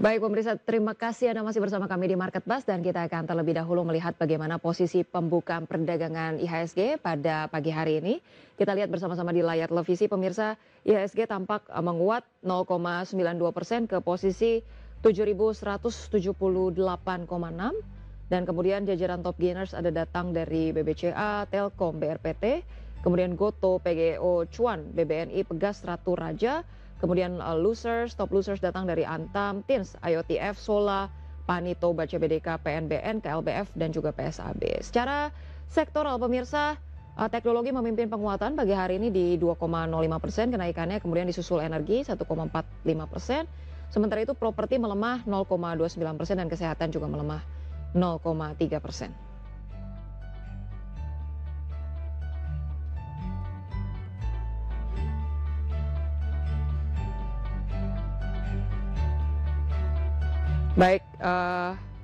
Baik pemirsa, terima kasih Anda masih bersama kami di Market Bus dan kita akan terlebih dahulu melihat bagaimana posisi pembukaan perdagangan IHSG pada pagi hari ini. Kita lihat bersama-sama di layar televisi pemirsa, IHSG tampak menguat 0,92% ke posisi 7.178,6 dan kemudian jajaran top gainers ada datang dari BBCA, Telkom, BRPT, kemudian Goto, PGO, Cuan, BBNI, Pegas, Ratu Raja. Kemudian top losers datang dari Antam, Tins, IOTF, Sola, Panito, Baca BDK, PNBN, KLBF, dan juga PSAB. Secara sektoral pemirsa, teknologi memimpin penguatan pagi hari ini di 2,05%, kenaikannya kemudian disusul energi 1,45%. Sementara itu properti melemah 0,29% dan kesehatan juga melemah 0,3%. Baik,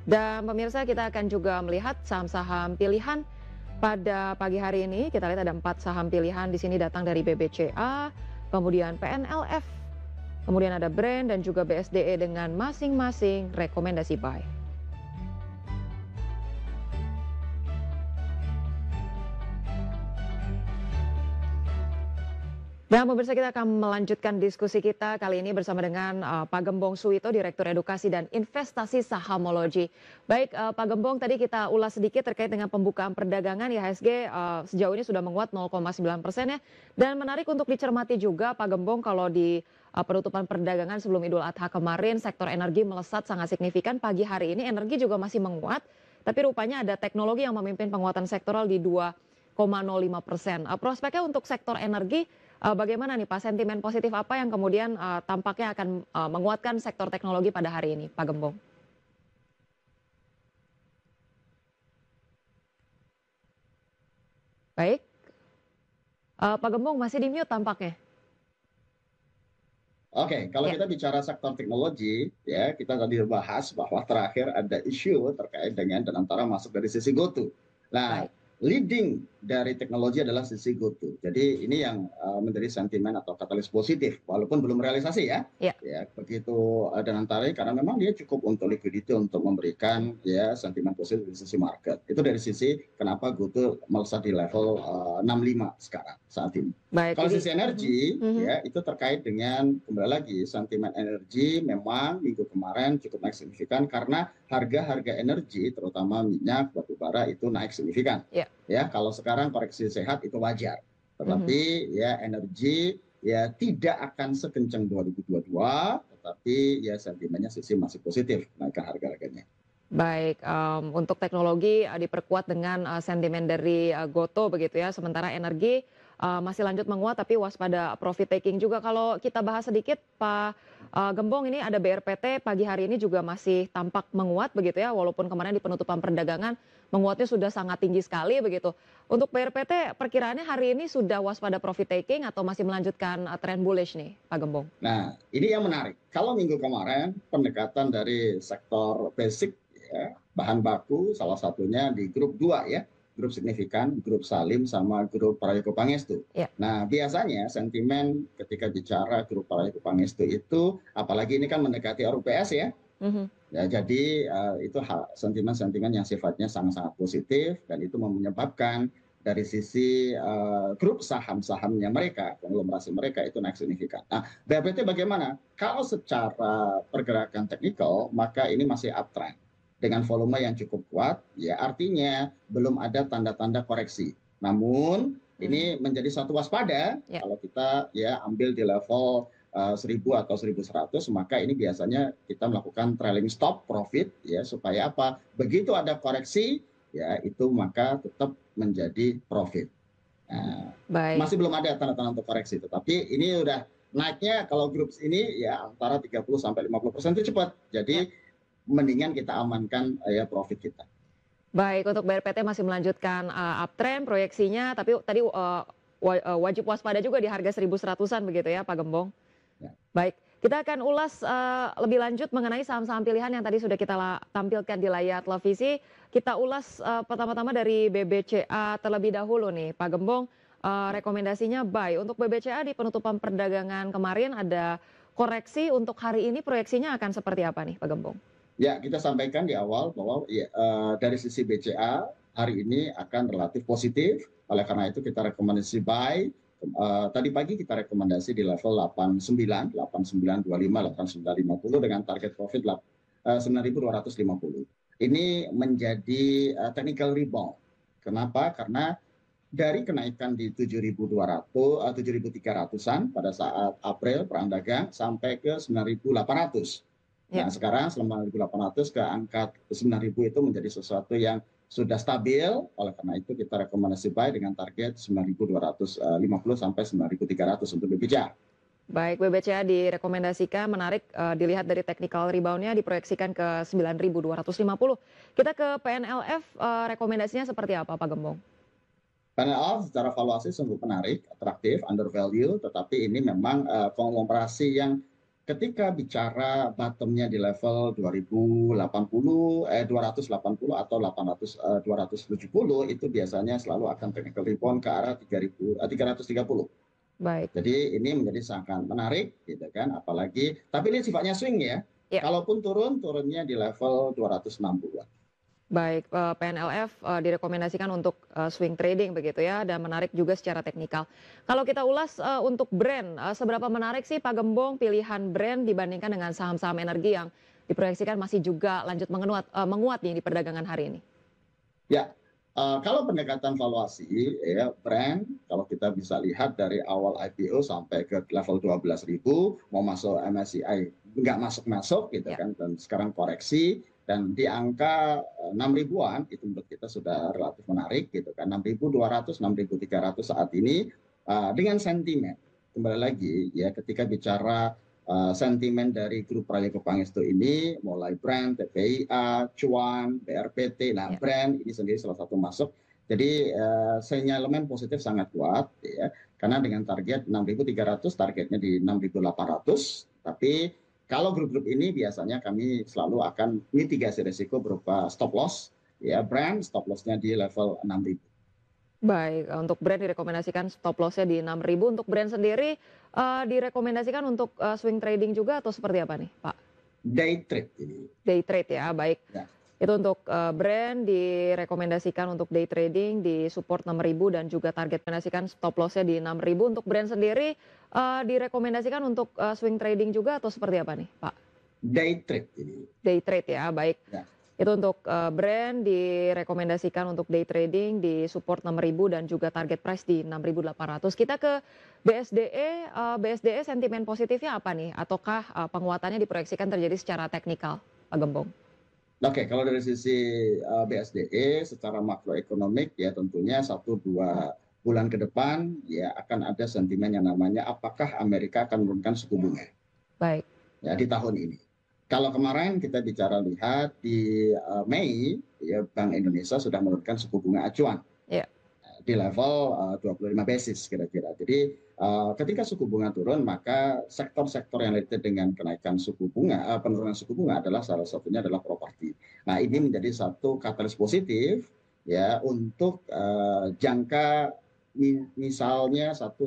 dan pemirsa kita akan juga melihat saham-saham pilihan pada pagi hari ini. Kita lihat ada 4 saham pilihan di sini datang dari BBCA, kemudian PNLF, kemudian ada Brand dan juga BSDE dengan masing-masing rekomendasi buy. Dan pemirsa kita akan melanjutkan diskusi kita kali ini bersama dengan Pak Gembong Suwito, Direktur Edukasi dan Investasi Sahamologi. Baik Pak Gembong, tadi kita ulas sedikit terkait dengan pembukaan perdagangan IHSG sejauh ini sudah menguat 0,9% ya. Dan menarik untuk dicermati juga Pak Gembong kalau di penutupan perdagangan sebelum Idul Adha kemarin sektor energi melesat sangat signifikan. Pagi hari ini energi juga masih menguat, tapi rupanya ada teknologi yang memimpin penguatan sektoral di 2,05%. Prospeknya untuk sektor energi bagaimana nih Pak, sentimen positif apa yang kemudian tampaknya akan menguatkan sektor teknologi pada hari ini, Pak Gembong? Baik, Pak Gembong masih di mute tampaknya. Oke, kalau kita bicara sektor teknologi, ya kita tadi bahas bahwa terakhir ada isu terkait dengan dan antara masuk dari sisi GoTo. Nah, Baik. leading dari teknologi adalah sisi GoTo. Jadi ini yang menjadi sentimen atau katalis positif, walaupun belum realisasi ya. Ya. Ya, begitu dan antara karena memang dia cukup untuk liquidity untuk memberikan ya sentimen positif di sisi market. Itu dari sisi kenapa GoTo melesat di level 65 sekarang saat ini. Baik, Kalau jadi sisi energi, ya itu terkait dengan kembali lagi sentimen energi memang minggu kemarin cukup naik signifikan karena harga-harga energi terutama minyak, batu bara itu naik signifikan. Ya, kalau sekarang koreksi sehat itu wajar. Tetapi ya energi ya tidak akan sekencang 2022, tetapi ya sentimennya sisi masih positif naikkan harga-harganya. Baik, untuk teknologi diperkuat dengan sentimen dari Goto begitu ya, sementara energi masih lanjut menguat tapi waspada profit taking juga. Kalau kita bahas sedikit Pak Gembong, ini ada BRPT pagi hari ini juga masih tampak menguat begitu ya, walaupun kemarin di penutupan perdagangan menguatnya sudah sangat tinggi sekali begitu. Untuk BRPT perkiraannya hari ini sudah waspada profit taking atau masih melanjutkan tren bullish nih Pak Gembong? Nah, ini yang menarik. Kalau minggu kemarin pendekatan dari sektor basic ya, bahan baku salah satunya di grup 2 ya, grup signifikan, grup Salim sama grup Prayogo Pangestu. Nah, biasanya sentimen ketika bicara grup Prayogo Pangestu itu apalagi ini kan mendekati RUPS ya. Ya, jadi itu sentimen-sentimen yang sifatnya sangat-sangat positif dan itu menyebabkan dari sisi grup saham-sahamnya mereka, konglomerasi mereka itu naik signifikan. Nah, BRPT bagaimana? Kalau secara pergerakan teknikal, maka ini masih uptrend dengan volume yang cukup kuat, ya artinya belum ada tanda-tanda koreksi. Namun ini menjadi suatu waspada kalau kita ya ambil di level 1000 atau 1100, maka ini biasanya kita melakukan trailing stop profit ya supaya apa? Begitu ada koreksi ya itu maka tetap menjadi profit. Nah, masih belum ada tanda-tanda untuk koreksi, tetapi ini udah naiknya kalau grup ini ya antara 30-50% itu cepat. Jadi mendingan kita amankan ya profit kita. Baik, untuk BRPT masih melanjutkan uptrend proyeksinya, tapi tadi wajib waspada juga di harga 1100-an begitu ya Pak Gembong? Ya. Baik, kita akan ulas lebih lanjut mengenai saham-saham pilihan yang tadi sudah kita tampilkan di layar televisi. Kita ulas pertama-tama dari BBCA terlebih dahulu nih Pak Gembong, rekomendasinya buy. Untuk BBCA di penutupan perdagangan kemarin ada koreksi untuk hari ini proyeksinya akan seperti apa nih Pak Gembong? Ya, kita sampaikan di awal bahwa ya, dari sisi BCA hari ini akan relatif positif. Oleh karena itu kita rekomendasi buy. Tadi pagi kita rekomendasi di level 89, 8925, 8950 dengan target profit 9.250. Ini menjadi technical rebound. Kenapa? Karena dari kenaikan di 7.200, 7.300-an pada saat April perang dagang sampai ke 9.800. Ya. Nah, sekarang selama 9.800 ke angka 9.000 itu menjadi sesuatu yang sudah stabil. Oleh karena itu kita rekomendasi buy dengan target 9.250 sampai 9.300 untuk BBCA. Baik, BBCA direkomendasikan menarik dilihat dari technical rebound-nya diproyeksikan ke 9.250. Kita ke PNLF, rekomendasinya seperti apa Pak Gembong? PNLF secara valuasi sungguh menarik, atraktif, under value, tetapi ini memang konglomerasi yang ketika bicara bottomnya di level 280 atau 270 itu biasanya selalu akan technical rebound ke arah 330. Baik. Jadi ini menjadi sangat menarik gitu kan, apalagi tapi ini sifatnya swing ya. Ya. Kalaupun turunnya di level 260-an. Baik, PNLF direkomendasikan untuk swing trading begitu ya, dan menarik juga secara teknikal. Kalau kita ulas untuk brand, seberapa menarik sih Pak Gembong pilihan brand dibandingkan dengan saham-saham energi yang diproyeksikan masih juga lanjut menguat nih di perdagangan hari ini? Ya, kalau pendekatan valuasi ya brand, kalau kita bisa lihat dari awal IPO sampai ke level 12.000, mau masuk MSCI nggak masuk-masuk gitu Ya. kan, dan sekarang koreksi. Dan di angka 6.000-an itu menurut kita sudah relatif menarik gitu kan, 6.200, 6.300 saat ini dengan sentimen. Kembali lagi ya ketika bicara sentimen dari grup Prayogo Pangestu ini mulai brand, TPIA, Cuan, BRPT, nah Ya. brand ini sendiri salah satu masuk. Jadi sinyalemen positif sangat kuat ya, karena dengan target 6.300 targetnya di 6.800, tapi kalau grup-grup ini biasanya kami selalu akan mitigasi risiko berupa stop loss, ya brand stop lossnya di level 6.000. Baik, untuk brand direkomendasikan stop loss-nya di 6.000. Untuk brand sendiri direkomendasikan untuk swing trading juga atau seperti apa nih Pak? Day trade ini. Day trade ya, baik. Ya. Itu untuk brand direkomendasikan untuk day trading di support 6.000 dan juga target rekomendasikan stop loss-nya di 6.000. Untuk brand sendiri direkomendasikan untuk swing trading juga atau seperti apa nih Pak? Day trade ini. Day trade ya, baik. Ya. Itu untuk brand direkomendasikan untuk day trading di support 6.000 dan juga target price di 6.800. Kita ke BSDE, BSDE sentimen positifnya apa nih? Ataukah penguatannya diproyeksikan terjadi secara teknikal, Pak Gembong? Oke, kalau dari sisi BSDE secara makroekonomik ya tentunya 1-2 bulan ke depan ya akan ada sentimen yang namanya apakah Amerika akan menurunkan suku bunga. Baik. Ya di tahun ini. Kalau kemarin kita bicara lihat di Mei ya Bank Indonesia sudah menurunkan suku bunga acuan. Ya. Di level 25 basis kira-kira. Jadi ketika suku bunga turun maka sektor-sektor yang related dengan kenaikan suku bunga, penurunan suku bunga adalah salah satunya adalah properti. Nah ini menjadi satu katalis positif ya untuk jangka misalnya 1-2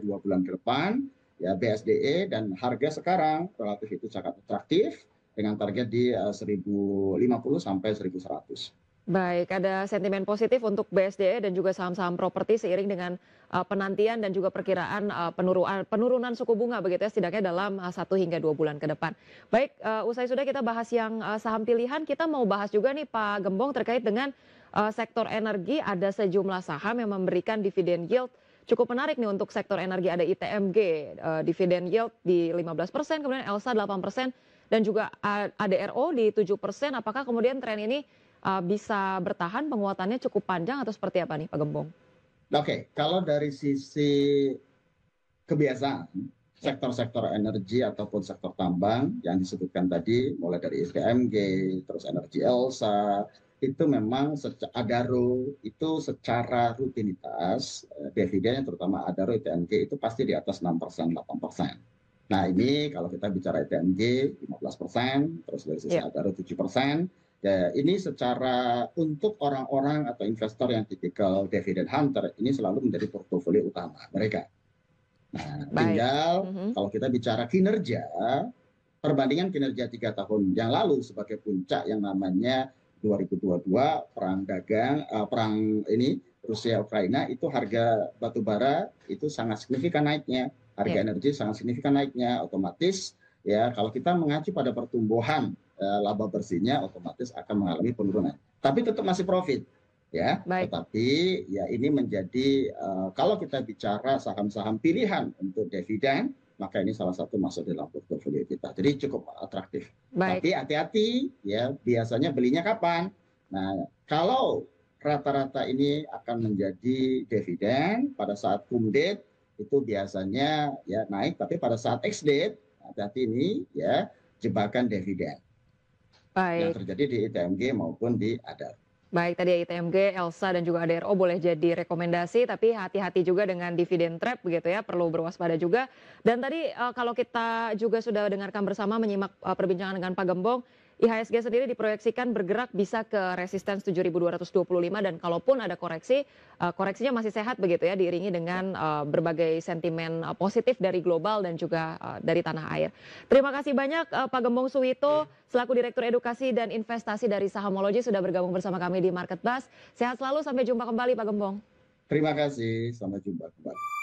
bulan ke depan ya BSDE dan harga sekarang relatif itu sangat atraktif dengan target di 1.050 sampai 1.100. Baik, ada sentimen positif untuk BSDE dan juga saham-saham properti seiring dengan penantian dan juga perkiraan penurunan suku bunga begitu ya setidaknya dalam 1 hingga 2 bulan ke depan. Baik, usai sudah kita bahas yang saham pilihan, kita mau bahas juga nih Pak Gembong terkait dengan sektor energi. Ada sejumlah saham yang memberikan dividen yield cukup menarik nih untuk sektor energi. Ada ITMG, dividen yield di 15%, kemudian ELSA 8%, dan juga ADRO di 7%. Apakah kemudian tren ini bisa bertahan, penguatannya cukup panjang atau seperti apa nih Pak Gembong? Oke, kalau dari sisi kebiasaan sektor-sektor energi ataupun sektor tambang yang disebutkan tadi, mulai dari ITMG, terus energi ELSA, itu memang Adaro itu secara rutinitas dividennya terutama Adaro ITMG itu pasti di atas 6%, 8%. Nah ini kalau kita bicara ITMG 15%, terus dari sisi Adaro 7%. Ya, ini secara untuk orang-orang atau investor yang tipikal dividend hunter ini selalu menjadi portofolio utama mereka. Nah, Baik. tinggal Mhm. kalau kita bicara kinerja, perbandingan kinerja 3 tahun yang lalu sebagai puncak yang namanya 2022 perang ini Rusia Ukraina, itu harga batu bara itu sangat signifikan naiknya, harga Ya, energi sangat signifikan naiknya, otomatis ya kalau kita mengacu pada pertumbuhan laba bersihnya otomatis akan mengalami penurunan. Tapi tetap masih profit ya, baik. tetapi ya ini menjadi kalau kita bicara saham-saham pilihan untuk dividen, maka ini salah satu masuk dalam portofolio kita. Jadi cukup atraktif. Baik. Tapi hati-hati ya, biasanya belinya kapan? Nah, kalau rata-rata ini akan menjadi dividen pada saat cum date itu biasanya ya naik, tapi pada saat ex date hati-hati ini ya jebakan dividen yang Baik. terjadi di ITMG maupun di ADAR. Baik, tadi ITMG, Elsa, dan juga ADRO boleh jadi rekomendasi, tapi hati-hati juga dengan dividen trap begitu ya, perlu berwaspada juga. Dan tadi kalau kita juga sudah dengarkan bersama menyimak perbincangan dengan Pak Gembong, IHSG sendiri diproyeksikan bergerak bisa ke resistance 7.225 dan kalaupun ada koreksi, koreksinya masih sehat begitu ya, diiringi dengan berbagai sentimen positif dari global dan juga dari tanah air. Terima kasih banyak Pak Gembong Suwito selaku Direktur Edukasi dan Investasi dari Sahamology sudah bergabung bersama kami di Market Buzz. Sehat selalu, sampai jumpa kembali Pak Gembong. Terima kasih, sampai jumpa kembali.